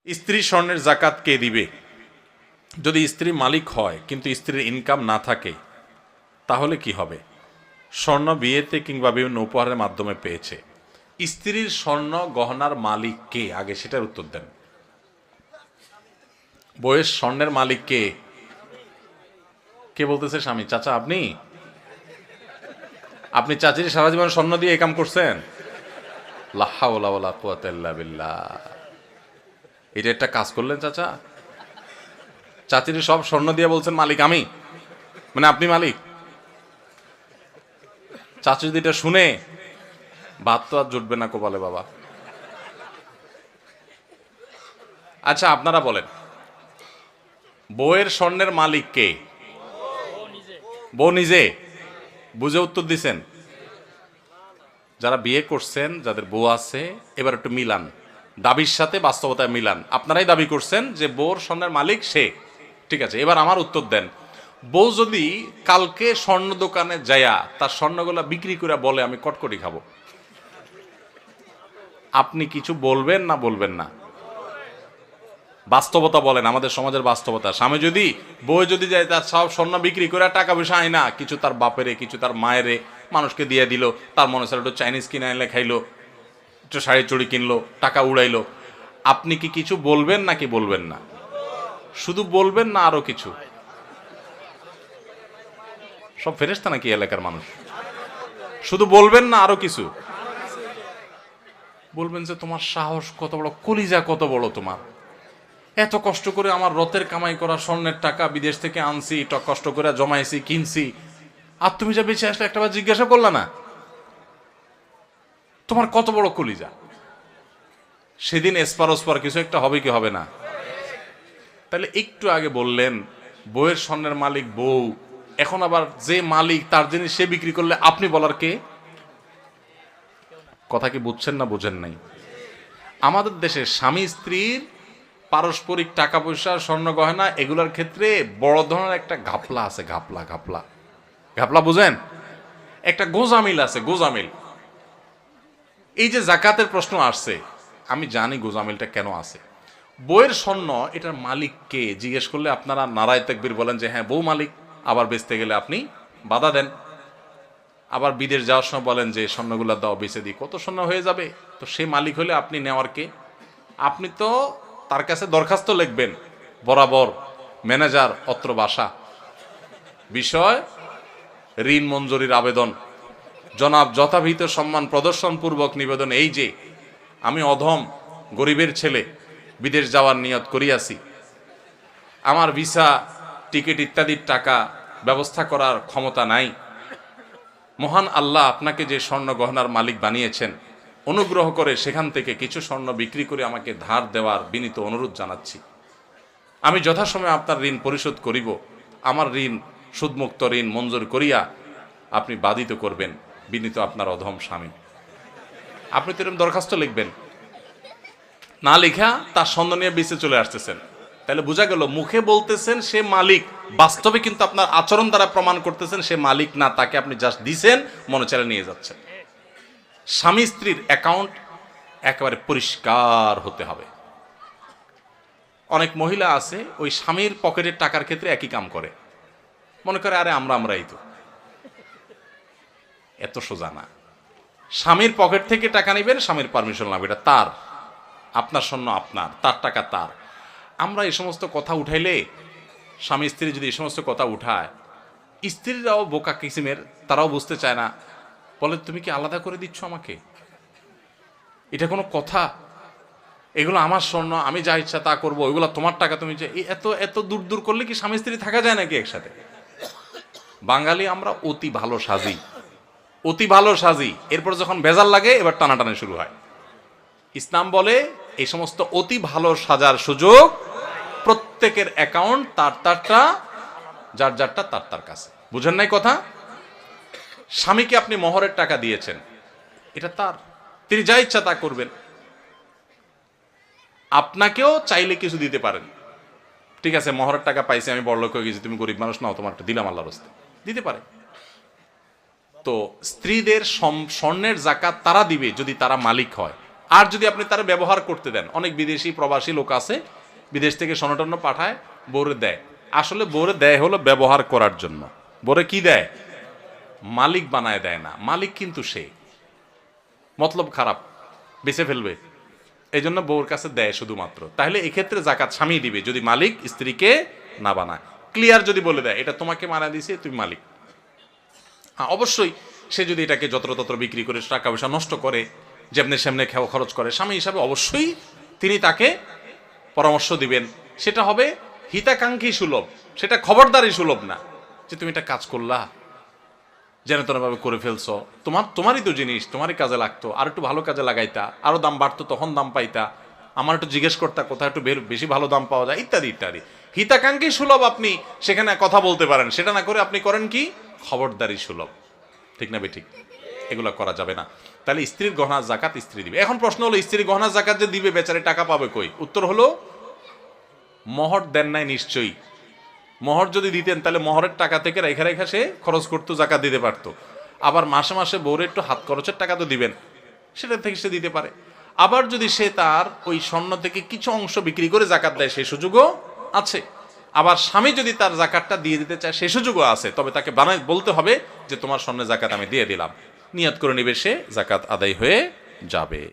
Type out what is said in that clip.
স্ত্রী স্বর্ণের জাকাত কে দিবে? যদি স্ত্রী মালিক হয় কিন্তু স্ত্রীর ইনকাম না থাকে তাহলে কি হবে? স্বর্ণ বিয়েতে কিংবা বিভিন্ন উপহারের মাধ্যমে পেয়েছে, স্ত্রীর স্বর্ণ গহনার মালিক কে? আগে সেটার উত্তর দেন। বইয়ের স্বর্ণের মালিক কে? কে বলতেছে? স্বামী। চাচা আপনি? আপনি চাচির সারা জীবন স্বর্ণ দিয়ে এই কাম করছেন? লা হাওলা ওয়ালা কুওয়াতা ইল্লা বিল্লাহ। এটা একটা কাজ করলেন চাচা? চাচির সব স্বর্ণ দিয়ে বলছেন মালিক আমি, মানে আপনি মালিক? চাচি যদি এটা শুনে, ভাত তো আর জুটবে না কপালে বাবা। আচ্ছা আপনারা বলেন, বউয়ের স্বর্ণের মালিক কে? বউ নিজে? বুঝে উত্তর দিছেন? যারা বিয়ে করছেন, যাদের বউ আছে, এবার একটু মিলান, দাবির সাথে বাস্তবতায় মিলান। আপনারাই দাবি করছেন যে বউর স্বর্ণের মালিক সে, ঠিক আছে। এবার আমার উত্তর দেন, বউ যদি কালকে স্বর্ণ দোকানে যায়া তার স্বর্ণগুলা বিক্রি করে বলে আমি কটকটি খাবো, আপনি কিছু বলবেন না বলবেন না? বাস্তবতা বলেন, আমাদের সমাজের বাস্তবতা। স্বামী যদি, বউ যদি যায় তার সব স্বর্ণ বিক্রি করে টাকা পয়সা আয় না, কিছু তার বাপেরে কিছু তার মায়েরে মানুষকে দিয়ে দিল, তার মনে হচ্ছে একটু চাইনিজ কিনে এনে খাইলো, একটু শাড়ি চুড়ি কিনলো, টাকা উড়াইলো, আপনি কি কিছু বলবেন নাকি বলবেন না? শুধু বলবেন না আরো কিছু? সব ফেরেশতা নাকি এলাকার মানুষ? শুধু বলবেন না আরো কিছু? বলবেন যে তোমার সাহস কত বড়, কলিজা কত বড় তোমার, এত কষ্ট করে আমার রথের কামাই করা স্বর্ণের টাকা বিদেশ থেকে আনছি, কষ্ট করে জমাইছি, কিনছি, আর তুমি যা বেঁচে আসলে একটাবার জিজ্ঞাসা করলা না? তোমার কত বড় কলিজা। সেদিন এসপার ওসপার কিছু একটা হবে কি হবে না? তাহলে একটু আগে বললেন বউয়ের স্বর্ণের মালিক বউ, এখন আবার যে মালিক তার জিনিস সে বিক্রি করলে আপনি বলার কে? কথা কি বুঝছেন না বুঝেন নাই? আমাদের দেশে স্বামী স্ত্রীর পারস্পরিক টাকা পয়সা স্বর্ণ গয়না এগুলোর ক্ষেত্রে বড় ধরনের একটা ঘাপলা আছে। ঘাপলা ঘাপলা ঘাপলা বুঝেন? একটা গোজামিল আছে, গোজামিল। এই যে জাকাতের প্রশ্ন আসছে, আমি জানি গোজামিলটা কেন আছে। বইয়ের স্বর্ণ এটার মালিক কে জিজ্ঞেস করলে আপনারা নারায় তাকবীর বলেন যে হ্যাঁ বউ মালিক, আবার বেচতে গেলে আপনি বাধা দেন। আবার বিদেশ যাওয়ার সময় বলেন যে স্বর্ণগুলা দাও, বেচে দিই, কত স্বর্ণ হয়ে যাবে। তো সে মালিক হলে আপনি নেওয়ার কে? আপনি তো তার কাছে দরখাস্ত লিখবেন, বরাবর ম্যানেজার অত্র বাসা, বিষয় ঋণ মঞ্জুরির আবেদন, জনাব যথাবিহিত সম্মান প্রদর্শন পূর্বক নিবেদন এই যে আমি অধম গরিবের ছেলে, বিদেশ যাওয়ার নিয়ত করিয়াছি, আমার ভিসা টিকিট ইত্যাদির টাকা ব্যবস্থা করার ক্ষমতা নাই। মহান আল্লাহ আপনাকে যে স্বর্ণ গহনার মালিক বানিয়েছেন, অনুগ্রহ করে সেখান থেকে কিছু স্বর্ণ বিক্রি করে আমাকে ধার দেওয়ার বিনীত অনুরোধ জানাচ্ছি। আমি যথাসময়ে আপনার ঋণ পরিশোধ করিব। আমার ঋণ সুদমুক্ত ঋণ মঞ্জুর করিয়া আপনি বাধিত করবেন, বিনীত আপনার অধম স্বামী। আপনি তো এরকম দরখাস্ত লিখবেন, না লেখা তার স্বর্ণ নিয়ে বেঁচে চলে আসতেছেন। তাহলে বোঝা গেল মুখে বলতেছেন সে মালিক, বাস্তবে কিন্তু আপনার আচরণ দ্বারা প্রমাণ করতেছেন সে মালিক না, তাকে আপনি জাস্ট দিছেন, মনে চালে নিয়ে যাচ্ছেন। স্বামী স্ত্রীর অ্যাকাউন্ট একেবারে পরিষ্কার হতে হবে। অনেক মহিলা আছে ওই স্বামীর পকেটের টাকার ক্ষেত্রে একই কাম করে, মনে করে আরে আমরাই তো। এত সোজা না। স্বামীর পকেট থেকে টাকা নেবেন, স্বামীর পারমিশন লাগবে, এটা তার, আপনার স্বর্ণ আপনার, তার টাকা তার। আমরা এই সমস্ত কথা উঠাইলে, স্বামী স্ত্রী যদি এই সমস্ত কথা উঠায়, স্ত্রীরাও বোকা কিসিমের, তারাও বুঝতে চায় না, বলে তুমি কি আলাদা করে দিচ্ছ আমাকে? এটা কোনো কথা? এগুলো আমার স্বর্ণ, আমি যা ইচ্ছা তা করবো, ওইগুলো তোমার টাকা, তুমি যে এত এত দূর দূর করলে কি স্বামী স্ত্রী থাকা যায় নাকি একসাথে? বাঙালি আমরা অতি ভালো সাজি, অতি ভালো সাজি, এরপর যখন ভেজাল লাগে এবার টানাটানি শুরু হয়। ইসলাম বলে এই সমস্ত অতি ভালো সাজার সুযোগ প্রত্যেকের অ্যাকাউন্ট তার তারটা, যার যারটা তার তার কাছে। বুঝেন নাই কথা? স্বামীকে আপনি মোহরের টাকা দিয়েছেন, এটা তার, তিনি যা ইচ্ছা তা করবেন। আপনাকেও চাইলে কিছু দিতে পারেন, ঠিক আছে মোহরের টাকা পাইছি, আমি বড়লোক হয়ে গেছি, তুমি গরিব মানুষ নাও, তোমারটা দিলাম আল্লাহর রাস্তায়, দিতে পারে। তো স্ত্রীদের স্বর্ণের জাকাত তারা দিবে যদি তারা মালিক হয়। আর যদি আপনি তার ব্যবহার করতে দেন, অনেক বিদেশি প্রবাসী লোক আছে বিদেশ থেকে সনটন্য পাঠায়, বউরে দেয়। আসলে বউরে দেয় হলো ব্যবহার করার জন্য। বউরে কি দেয়? মালিক বানায় দেয় না, মালিক কিন্তু সে, মতলব খারাপ, বেঁচে ফেলবে, এই জন্য বউর কাছে দেয় শুধুমাত্র। তাহলে এক্ষেত্রে জাকাত স্বামী দিবে যদি মালিক স্ত্রীকে না বানায়। ক্লিয়ার যদি বলে দেয় এটা তোমাকে মানা দিছে, তুমি মালিক। হ্যাঁ, অবশ্যই সে যদি এটাকে যত্রতত্র বিক্রি করে টাকা পয়সা নষ্ট করে, যেমনি সেমনে খরচ করে, স্বামী হিসাবে অবশ্যই তিনি তাকে পরামর্শ দিবেন। সেটা হবে হিতাকাঙ্ক্ষী সুলভ, সেটা খবরদারি সুলভ না যে তুমি এটা কাজ করলা, যেন তেনভাবে করে ফেলছো, তোমারই তো জিনিস, তোমারই কাজে লাগতো, আর একটু ভালো কাজে লাগাইতা, আরো দাম বাড়তো তখন দাম পাইতা, আমার একটু জিজ্ঞেস করতা কোথায় একটু বেশি ভালো দাম পাওয়া যায়, ইত্যাদি ইত্যাদি। হিতাকাঙ্ক্ষী সুলভ আপনি সেখানে কথা বলতে পারেন, সেটা না করে আপনি করেন কি খবরদারি সুলভ। ঠিক না বেঠিক? এগুলো করা যাবে না। তাহলে স্ত্রীর গহনা জাকাত স্ত্রী দিবে। এখন প্রশ্ন হলো, স্ত্রীর গহনা জাকাত যে দিবে, বেচারে টাকা পাবে কই? উত্তর হলো, মোহর দেন নাই নিশ্চয়ই। মোহর যদি দিতেন তাহলে মোহরের টাকা থেকে রেখা রেখা সে খরচ করতো, জাকাত দিতে পারতো। আবার মাসে মাসে বউরে একটু হাত খরচের টাকা তো দিবেন, সেটা থেকে সে দিতে পারে। আবার যদি সে তার ওই স্বর্ণ থেকে কিছু অংশ বিক্রি করে জাকাত দেয়, সে সুযোগও আছে। আবার স্বামী যদি তার জাকাতটা দিয়ে দিতে চায়, সে সুযোগও আছে। তবে তাকে বলতে হবে যে তোমার স্বর্ণের জাকাত আমি দিয়ে দিলাম, নিয়ত করে নিবে, সে জাকাত আদায় হয়ে যাবে।